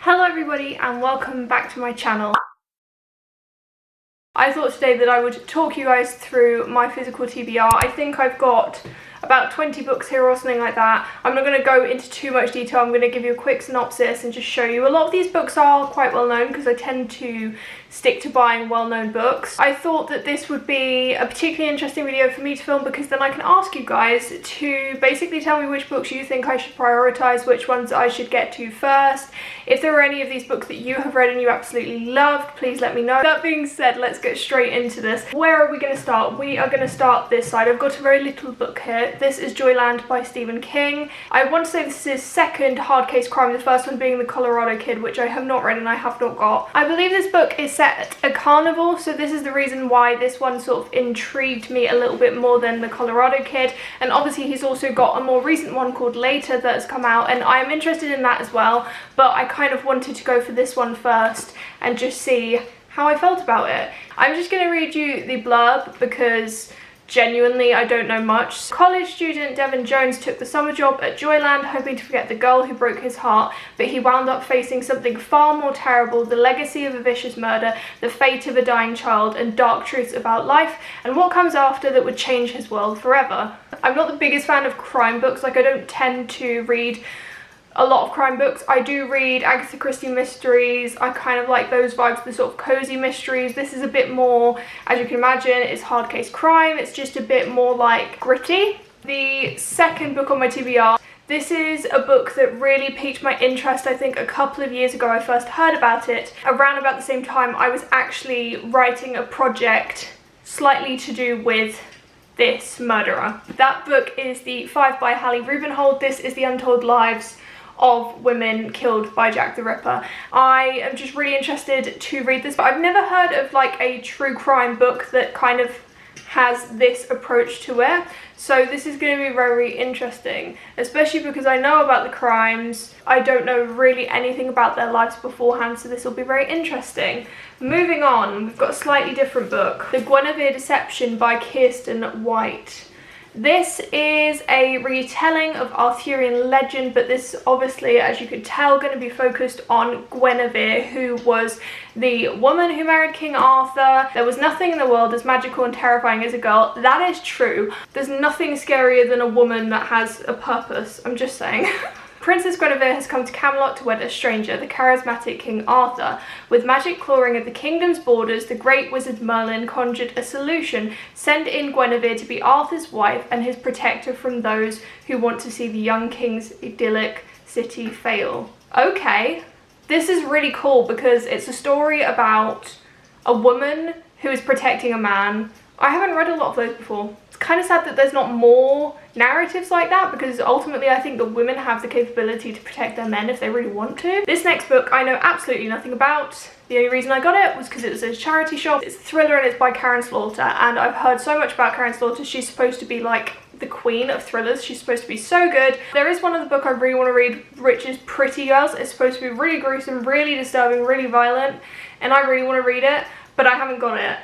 Hello everybody and welcome back to my channel. I thought today that I would talk you guys through my physical TBR. I think I've got about 20 books here or something like that. I'm not going to go into too much detail. I'm going to give you a quick synopsis and just show you. A lot of these books are quite well known because I tend to stick to buying well-known books. I thought that this would be a particularly interesting video for me to film because then I can ask you guys to basically tell me which books you think I should prioritise, which ones I should get to first. If there are any of these books that you have read and you absolutely loved, please let me know. That being said, let's get straight into this. Where are we going to start? We are going to start this side. I've got a very little book here. This is Joyland by Stephen King. I want to say this is his second hard case crime, the first one being The Colorado Kid, which I have not read and I have not got. I believe this book is set at a carnival, so this is the reason why this one sort of intrigued me a little bit more than The Colorado Kid. And obviously he's also got a more recent one called Later that has come out, and I am interested in that as well, but I kind of wanted to go for this one first and just see how I felt about it. I'm just going to read you the blurb because genuinely I don't know much. College student Devin Jones took the summer job at Joyland hoping to forget the girl who broke his heart, but he wound up facing something far more terrible: the legacy of a vicious murder, the fate of a dying child, and dark truths about life and what comes after that would change his world forever. I'm not the biggest fan of crime books. Like, I don't tend to read a lot of crime books. I do read Agatha Christie mysteries. I kind of like those vibes, the sort of cozy mysteries. This is a bit more, as you can imagine, it's hard case crime. It's just a bit more like gritty. The second book on my TBR, this is a book that really piqued my interest. I think a couple of years ago I first heard about it. Around about the same time I was actually writing a project slightly to do with this murderer. That book is The Five by Hallie Rubenhold. This is the untold lives of women killed by Jack the Ripper. I am just really interested to read this, but I've never heard of like a true crime book that kind of has this approach to it, so this is going to be very interesting, especially because I know about the crimes. I don't know really anything about their lives beforehand, so this will be very interesting. Moving on, we've got a slightly different book, The Gwenevere Deception by Kirsten White. This is a retelling of Arthurian legend, but this is obviously, as you could tell, going to be focused on Gwenevere, who was the woman who married King Arthur. There was nothing in the world as magical and terrifying as a girl. That is true. There's nothing scarier than a woman that has a purpose. I'm just saying. Princess Gwenevere has come to Camelot to wed a stranger, the charismatic King Arthur. With magic clawing at the kingdom's borders, the great wizard Merlin conjured a solution: send in Gwenevere to be Arthur's wife and his protector from those who want to see the young king's idyllic city fail. Okay, this is really cool because it's a story about a woman who is protecting a man. I haven't read a lot of those before. It's kind of sad that there's not more narratives like that, because ultimately I think that women have the capability to protect their men if they really want to. This next book I know absolutely nothing about. The only reason I got it was because it was a charity shop. It's a thriller and it's by Karen Slaughter, and I've heard so much about Karen Slaughter. She's supposed to be like the queen of thrillers. She's supposed to be so good. There is one other book I really want to read, which is Pretty Girls. It's supposed to be really gruesome, really disturbing, really violent, and I really want to read it, but I haven't got it.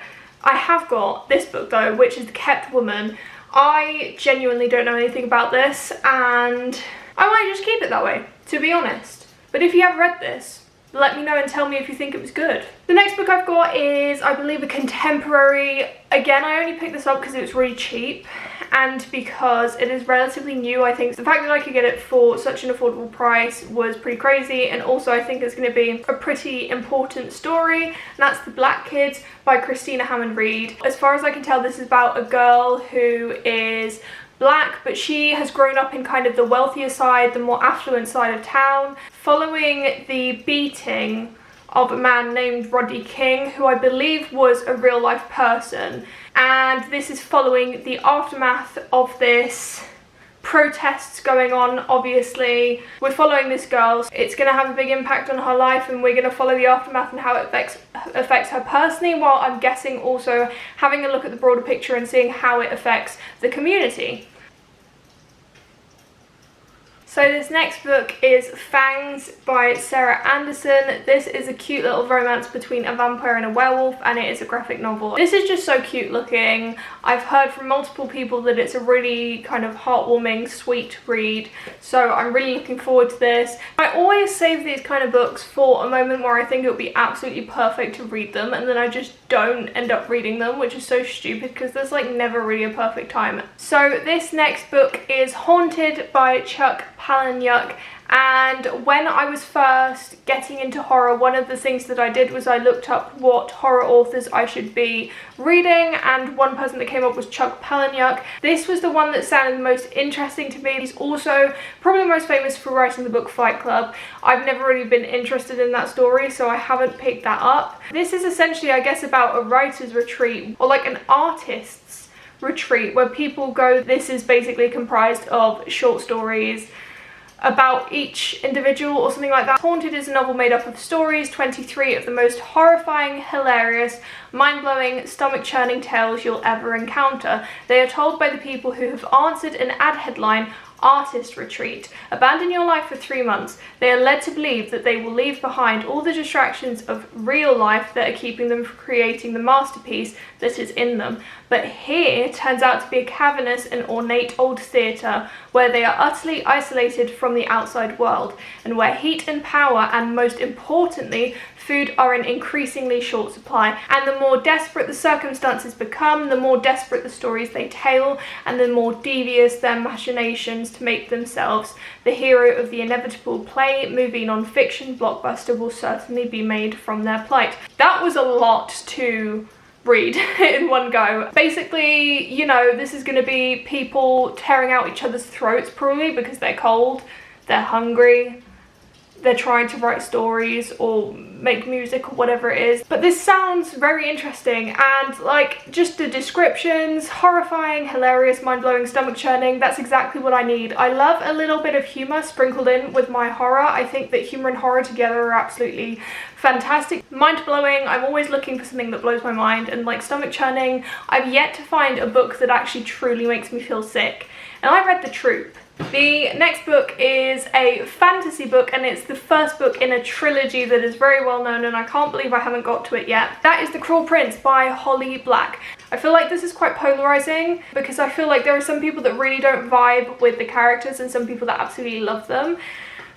I have got this book though, which is The Kept Woman. I genuinely don't know anything about this, and I might just keep it that way, to be honest. But if you have read this, let me know and tell me if you think it was good. The next book I've got is, I believe, a contemporary. Again, I only picked this up because it was really cheap and because it is relatively new. I think the fact that I could get it for such an affordable price was pretty crazy, and also I think it's going to be a pretty important story, and that's The Black Kids by Christina Hammond Reed. As far as I can tell, this is about a girl who is black, but she has grown up in kind of the wealthier side, the more affluent side of town, following the beating of a man named Rodney King, who I believe was a real life person. And this is following the aftermath of this, protests going on, obviously. We're following this girl. It's going to have a big impact on her life, and we're going to follow the aftermath and how it affects her personally, while I'm guessing also having a look at the broader picture and seeing how it affects the community. So this next book is Fangs by Sarah Anderson. This is a cute little romance between a vampire and a werewolf, and it is a graphic novel. This is just so cute looking. I've heard from multiple people that it's a really kind of heartwarming, sweet read, so I'm really looking forward to this. I always save these kind of books for a moment where I think it would be absolutely perfect to read them, and then I just don't end up reading them, which is so stupid because there's like never really a perfect time. So this next book is Haunted by Chuck Palahniuk, and when I was first getting into horror, one of the things that I did was I looked up what horror authors I should be reading, and one person that came up was Chuck Palahniuk. This was the one that sounded the most interesting to me. He's also probably most famous for writing the book Fight Club. I've never really been interested in that story, so I haven't picked that up. This is essentially, I guess, about a writer's retreat, or like an artist's retreat, where people go. This is basically comprised of short stories about each individual or something like that. Haunted is a novel made up of stories, 23 of the most horrifying, hilarious, mind-blowing, stomach-churning tales you'll ever encounter. They are told by the people who have answered an ad headline, Artist Retreat. Abandon your life for 3 months. They are led to believe that they will leave behind all the distractions of real life that are keeping them from creating the masterpiece that is in them. But here turns out to be a cavernous and ornate old theatre where they are utterly isolated from the outside world, and where heat and power, and most importantly, food, are in increasingly short supply. And the more desperate the circumstances become, the more desperate the stories they tell, and the more devious their machinations to make themselves the hero of the inevitable play, movie, non-fiction blockbuster will certainly be made from their plight. That was a lot to read in one go. Basically, you know, this is going to be people tearing out each other's throats probably because they're cold, they're hungry, they're trying to write stories or make music or whatever it is. But this sounds very interesting, and like just the descriptions, horrifying, hilarious, mind-blowing, stomach-churning, that's exactly what I need. I love a little bit of humour sprinkled in with my horror. I think that humour and horror together are absolutely fantastic. Mind-blowing, I'm always looking for something that blows my mind, and like stomach-churning, I've yet to find a book that actually truly makes me feel sick. And I read The Troop. The next book is a fantasy book, and it's the first book in a trilogy that is very well known, and I can't believe I haven't got to it yet. That is The Cruel Prince by Holly Black. I feel like this is quite polarizing because I feel like there are some people that really don't vibe with the characters and some people that absolutely love them.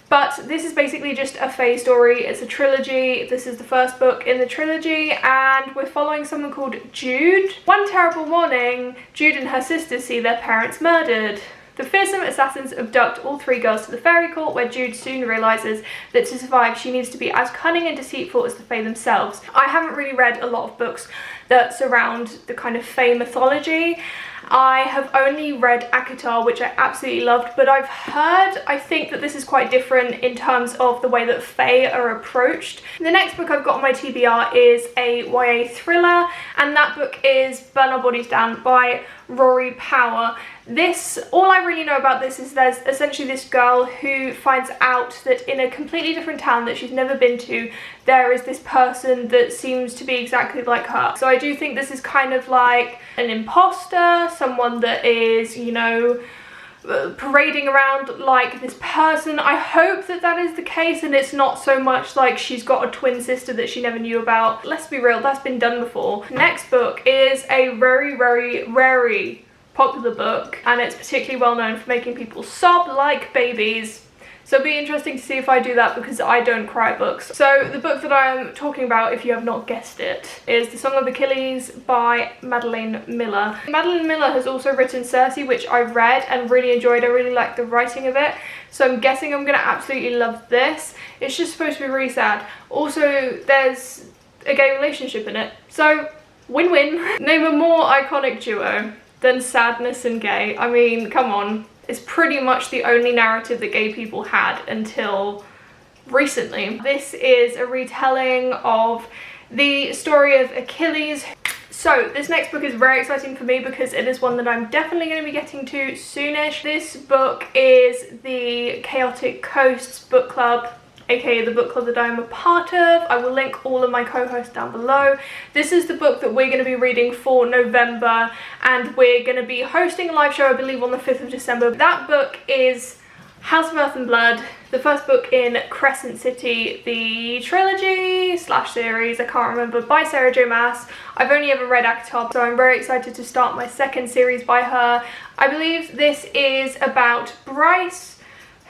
But this is basically just a fae story. It's a trilogy. This is the first book in the trilogy, and we're following someone called Jude. One terrible morning, Jude and her sister see their parents murdered. The fearsome assassins abduct all 3 girls to the fairy court, where Jude soon realises that to survive she needs to be as cunning and deceitful as the fae themselves. I haven't really read a lot of books that surround the kind of fae mythology. I have only read ACOTAR, which I absolutely loved, but I've heard, I think that this is quite different in terms of the way that fae are approached. The next book I've got on my TBR is a YA thriller, and that book is Burn Our Bodies Down by Rory Power. All I really know about this is there's essentially this girl who finds out that in a completely different town that she's never been to, there is this person that seems to be exactly like her. So I do think this is kind of like an imposter, someone that is, you know, parading around like this person. I hope that that is the case and it's not so much like she's got a twin sister that she never knew about. Let's be real, that's been done before. Next book is a very popular book, and it's particularly well known for making people sob like babies. So it'll be interesting to see if I do that because I don't cry at books. So the book that I am talking about, if you have not guessed it, is The Song of Achilles by Madeline Miller. Madeline Miller has also written Circe, which I've read and really enjoyed. I really like the writing of it. So I'm guessing I'm going to absolutely love this. It's just supposed to be really sad. Also, there's a gay relationship in it. So win-win. Name a more iconic duo than sadness and gay. I mean, come on. It's pretty much the only narrative that gay people had until recently. This is a retelling of the story of Achilles. So this next book is very exciting for me because it is one that I'm definitely going to be getting to soonish. This book is the Chaotic Coasts book club, aka the book club that I am a part of. I will link all of my co-hosts down below. This is the book that we're going to be reading for November, and we're going to be hosting a live show, I believe, on the 5th of December. That book is House of Earth and Blood, the first book in Crescent City, the trilogy / series, I can't remember, by Sarah J Maas. I've only ever read ACOTAR, so I'm very excited to start my second series by her. I believe this is about Bryce,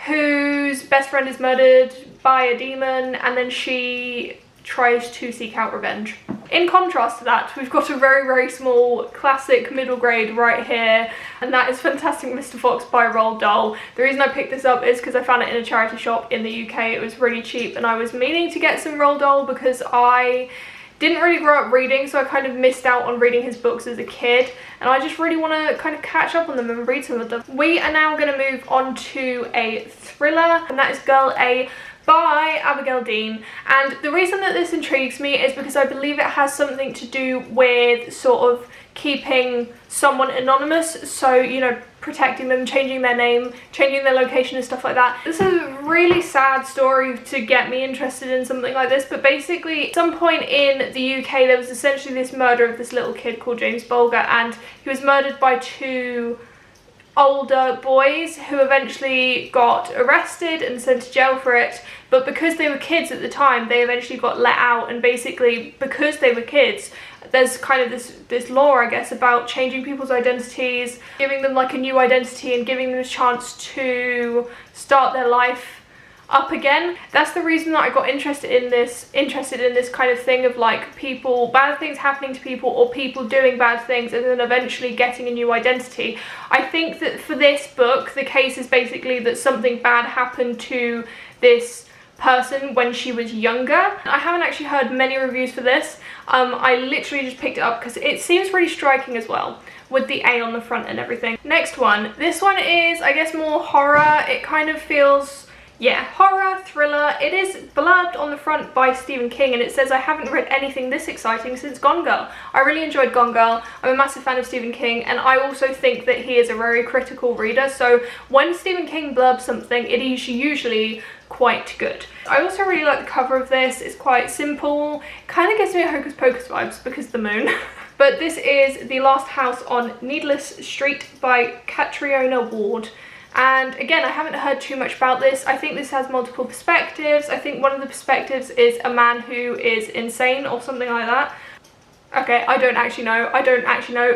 whose best friend is murdered by a demon, and then she tries to seek out revenge. In contrast to that, we've got a very small classic middle grade right here, and that is Fantastic Mr. Fox by Roald Dahl. The reason I picked this up is because I found it in a charity shop in the UK. It was really cheap, and I was meaning to get some Roald Dahl because I didn't really grow up reading, so I kind of missed out on reading his books as a kid, and I just really want to kind of catch up on them and read some of them. We are now going to move on to a thriller, and that is Girl A by Abigail Dean. And the reason that this intrigues me is because I believe it has something to do with sort of keeping someone anonymous, so, you know, protecting them, changing their name, changing their location and stuff like that. This is a really sad story to get me interested in something like this, but basically at some point in the UK there was essentially this murder of this little kid called James Bulger, and he was murdered by two older boys who eventually got arrested and sent to jail for it, but because they were kids at the time they eventually got let out, and basically because they were kids there's kind of this law, I guess, about changing people's identities, giving them like a new identity and giving them a chance to start their life up again. That's the reason that I got interested in this kind of thing of like people, bad things happening to people or people doing bad things and then eventually getting a new identity. I think that for this book the case is basically that something bad happened to this person when she was younger. I haven't actually heard many reviews for this. I literally just picked it up because it seems really striking as well, with the A on the front and everything. Next one. This one is, I guess, more horror. It kind of feels, yeah, horror, thriller. It is blurbed on the front by Stephen King, and it says, I haven't read anything this exciting since Gone Girl. I really enjoyed Gone Girl. I'm a massive fan of Stephen King, and I also think that he is a very critical reader, so when Stephen King blurbs something, it is usually quite good. I also really like the cover of this. It's quite simple. Kind of gives me a Hocus Pocus vibes because of the moon. But this is The Last House on Needless Street by Catriona Ward. And again, I haven't heard too much about this. I think this has multiple perspectives. I think one of the perspectives is a man who is insane or something like that. Okay, I don't actually know.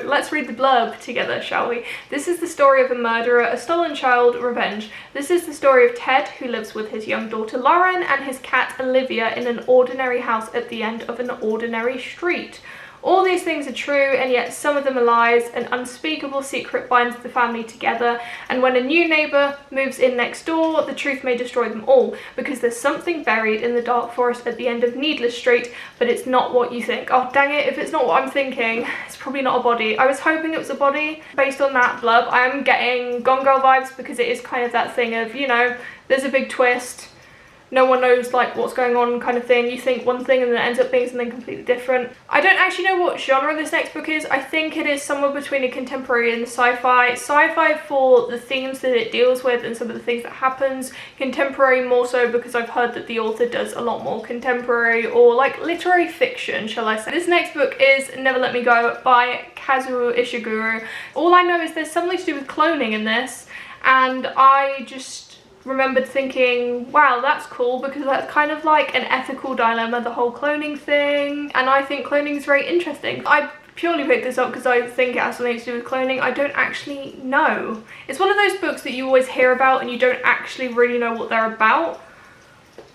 Let's read the blurb together, shall we? This is the story of a murderer, a stolen child, revenge. This is the story of Ted, who lives with his young daughter Lauren and his cat Olivia in an ordinary house at the end of an ordinary street. All these things are true, and yet some of them are lies. An unspeakable secret binds the family together, and when a new neighbour moves in next door, the truth may destroy them all, because there's something buried in the dark forest at the end of Needless Street, but it's not what you think. Oh, dang it, if it's not what I'm thinking, it's probably not a body. I was hoping it was a body. Based on that blurb, I am getting Gone Girl vibes, because it is kind of that thing of, you know, there's a big twist. No one knows like what's going on kind of thing. You think one thing and then it ends up being something completely different. I don't actually know what genre this next book is. I think it is somewhere between a contemporary and sci-fi. Sci-fi for the themes that it deals with and some of the things that happens. Contemporary more so because I've heard that the author does a lot more contemporary or like literary fiction, shall I say. This next book is Never Let Me Go by Kazuo Ishiguro. All I know is there's something to do with cloning in this, and I just remembered thinking, wow, that's cool, because that's kind of like an ethical dilemma, the whole cloning thing, and I think cloning is very interesting. I purely picked this up because I think it has something to do with cloning. I don't actually know. It's one of those books that you always hear about and you don't actually really know what they're about,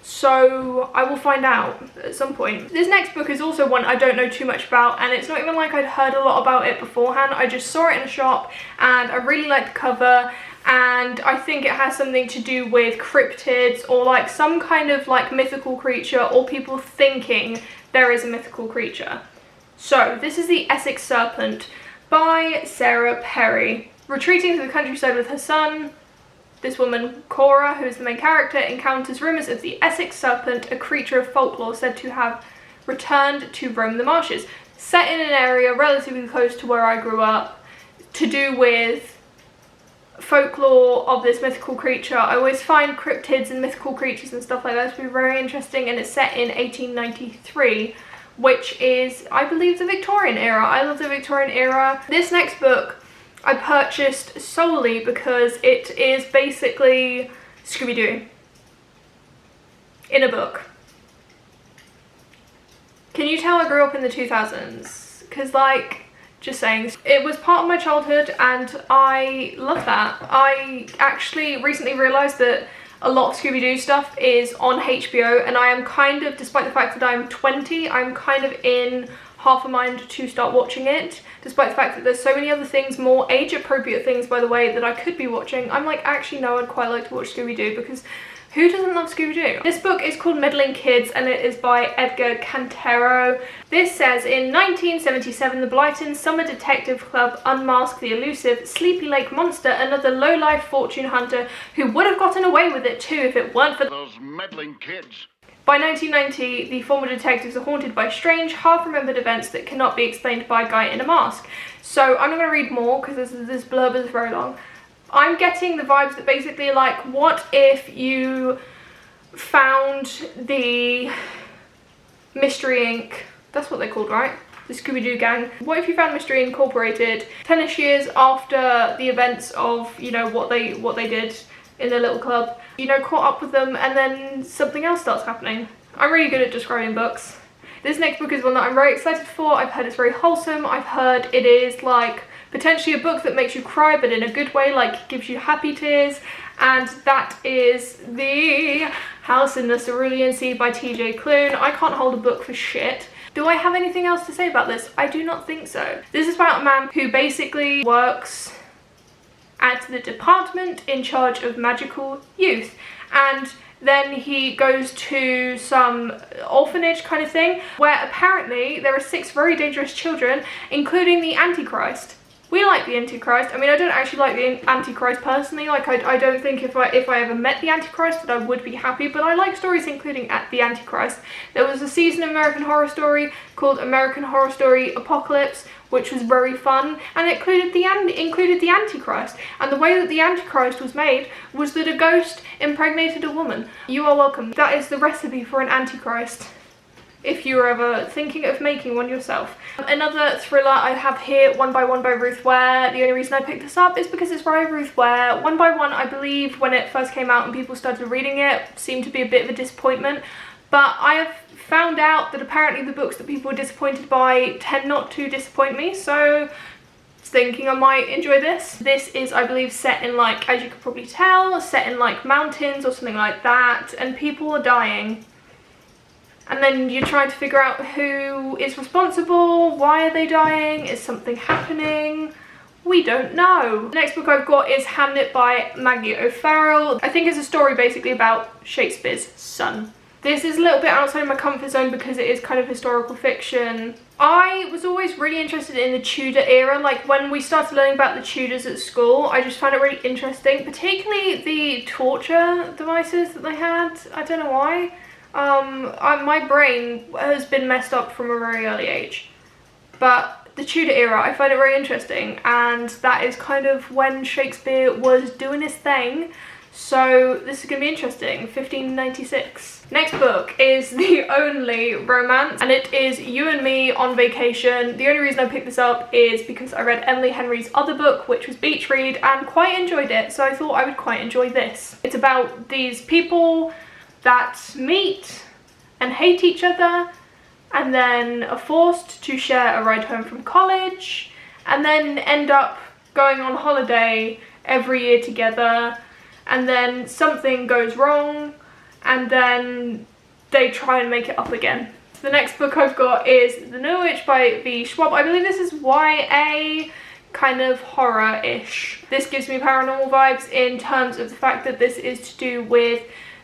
so I will find out at some point. This next book is also one I don't know too much about, and it's not even like I'd heard a lot about it beforehand. I just saw it in a shop and I really liked the cover, and I think it has something to do with cryptids or like some kind of like mythical creature, or people thinking there is a mythical creature. So this is The Essex Serpent by Sarah Perry. Retreating to the countryside with her son, this woman, Cora, who is the main character, encounters rumours of the Essex Serpent, a creature of folklore said to have returned to roam the marshes. Set in an area relatively close to where I grew up, to do with folklore of this mythical creature. I always find cryptids and mythical creatures and stuff like that to be very interesting, and it's set in 1893, which is, I believe, the Victorian era. I love the Victorian era. This next book I purchased solely because it is basically ScoobyDoo in a book. Can you tell I grew up in the 2000s? Because, like, just saying, it was part of my childhood and I love that. I actually recently realised that a lot of Scooby-Doo stuff is on HBO, and I am kind of, despite the fact that I'm 20, I'm kind of in half a mind to start watching it, despite the fact that there's so many other things, more age-appropriate things, by the way, that I could be watching. I'm like, actually no, I'd quite like to watch Scooby-Doo, because who doesn't love Scooby-Doo? This book is called Meddling Kids, and it is by Edgar Cantero. This says, in 1977, the Blyton Summer Detective Club unmasked the elusive Sleepy Lake Monster, another low-life fortune hunter who would have gotten away with it too if it weren't for those meddling kids. By 1990, the former detectives are haunted by strange, half-remembered events that cannot be explained by a guy in a mask. So I'm not going to read more because this blurb is very long. I'm getting the vibes that basically, like, what if you found the Mystery Inc., that's what they're called, right? The Scooby-Doo gang. What if you found Mystery Incorporated 10ish years after the events of, you know, what they did in their little club, you know, caught up with them, and then something else starts happening. I'm really good at describing books. This next book is one that I'm very excited for. I've heard it's very wholesome. I've heard it is, like, potentially a book that makes you cry, but in a good way, like gives you happy tears, and that is The House in the Cerulean Sea by TJ Klune. I can't hold a book for shit. Do I have anything else to say about this? I do not think so. This is about a man who basically works at the department in charge of magical youth, and then he goes to some orphanage kind of thing where apparently there are 6 very dangerous children, including the Antichrist. We like the Antichrist. I mean, I don't actually like the Antichrist personally. Like, I don't think if I ever met the Antichrist that I would be happy, but I like stories including the Antichrist. There was a season of American Horror Story called American Horror Story Apocalypse, which was very fun, and it included the Antichrist. And the way that the Antichrist was made was that a ghost impregnated a woman. You are welcome. That is the recipe for an Antichrist, if you were ever thinking of making one yourself. Another thriller I have here, One by One by Ruth Ware. The only reason I picked this up is because it's by Ruth Ware. One by One, I believe, when it first came out and people started reading it, seemed to be a bit of a disappointment. But I have found out that apparently the books that people are disappointed by tend not to disappoint me, so thinking I might enjoy this. This is, I believe, set in, like, as you could probably tell, set in like mountains or something like that, and people are dying. And then you're trying to figure out who is responsible, why are they dying, is something happening? We don't know. The next book I've got is Hamlet by Maggie O'Farrell. I think it's a story basically about Shakespeare's son. This is a little bit outside my comfort zone because it is kind of historical fiction. I was always really interested in the Tudor era. Like, when we started learning about the Tudors at school, I just found it really interesting, particularly the torture devices that they had. I don't know why. My brain has been messed up from a very early age, but the Tudor era I find it very interesting, and that is kind of when Shakespeare was doing his thing, so this is going to be interesting. 1596. Next book is the only romance, and it is You and Me on Vacation. The only reason I picked this up is because I read Emily Henry's other book, which was Beach Read, and quite enjoyed it, so I thought I would quite enjoy this. It's about these people that meet and hate each other, and then are forced to share a ride home from college, and then end up going on holiday every year together, and then something goes wrong, and then they try and make it up again. The next book I've got is The Norwich by V. Schwab. I believe this is YA, kind of horror-ish. This gives me paranormal vibes in terms of the fact that this is to do with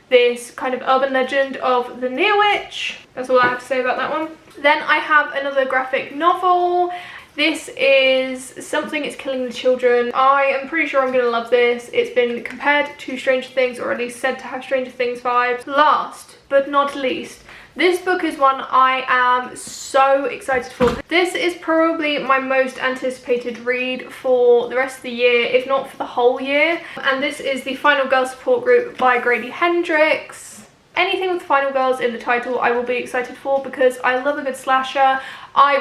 this kind of urban legend of the Near Witch. That's all I have to say about that one. Then I have another graphic novel. This is Something Is Killing the Children. I am pretty sure I'm going to love this. It's been compared to Stranger Things, or at least said to have Stranger Things vibes. Last but not least, this book is one I am so excited for. This is probably my most anticipated read for the rest of the year, if not for the whole year. And this is The Final Girl Support Group by Grady Hendrix. anything with Final Girls in the title I will be excited for, because I love a good slasher.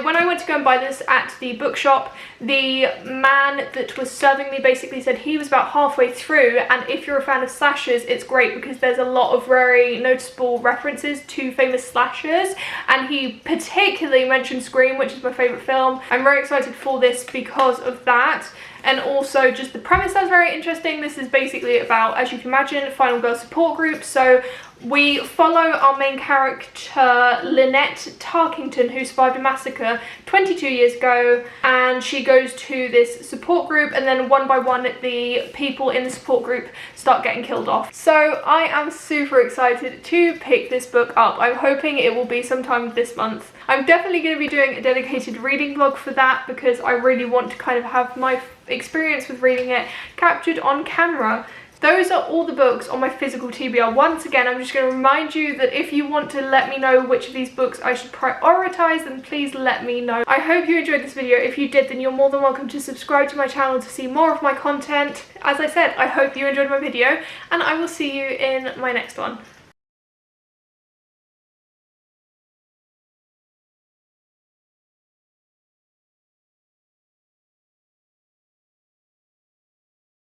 When I went to go and buy this at the bookshop, the man that was serving me basically said he was about halfway through, and if you're a fan of slashers, it's great because there's a lot of very noticeable references to famous slashers, and he particularly mentioned Scream, which is my favourite film. I'm very excited for this because of that. And also just the premise sounds very interesting. This is basically about, as you can imagine, Final Girl support group. So we follow our main character, Lynette Tarkington, who survived a massacre 22 years ago, and she goes to this support group, and then one by one the people in the support group start getting killed off. So I am super excited to pick this book up. I'm hoping it will be sometime this month. I'm definitely going to be doing a dedicated reading vlog for that, because I really want to kind of have my experience with reading it captured on camera. Those are all the books on my physical TBR. Once again, I'm just going to remind you that if you want to let me know which of these books I should prioritise, then please let me know. I hope you enjoyed this video. If you did, then you're more than welcome to subscribe to my channel to see more of my content. As I said, I hope you enjoyed my video, and I will see you in my next one.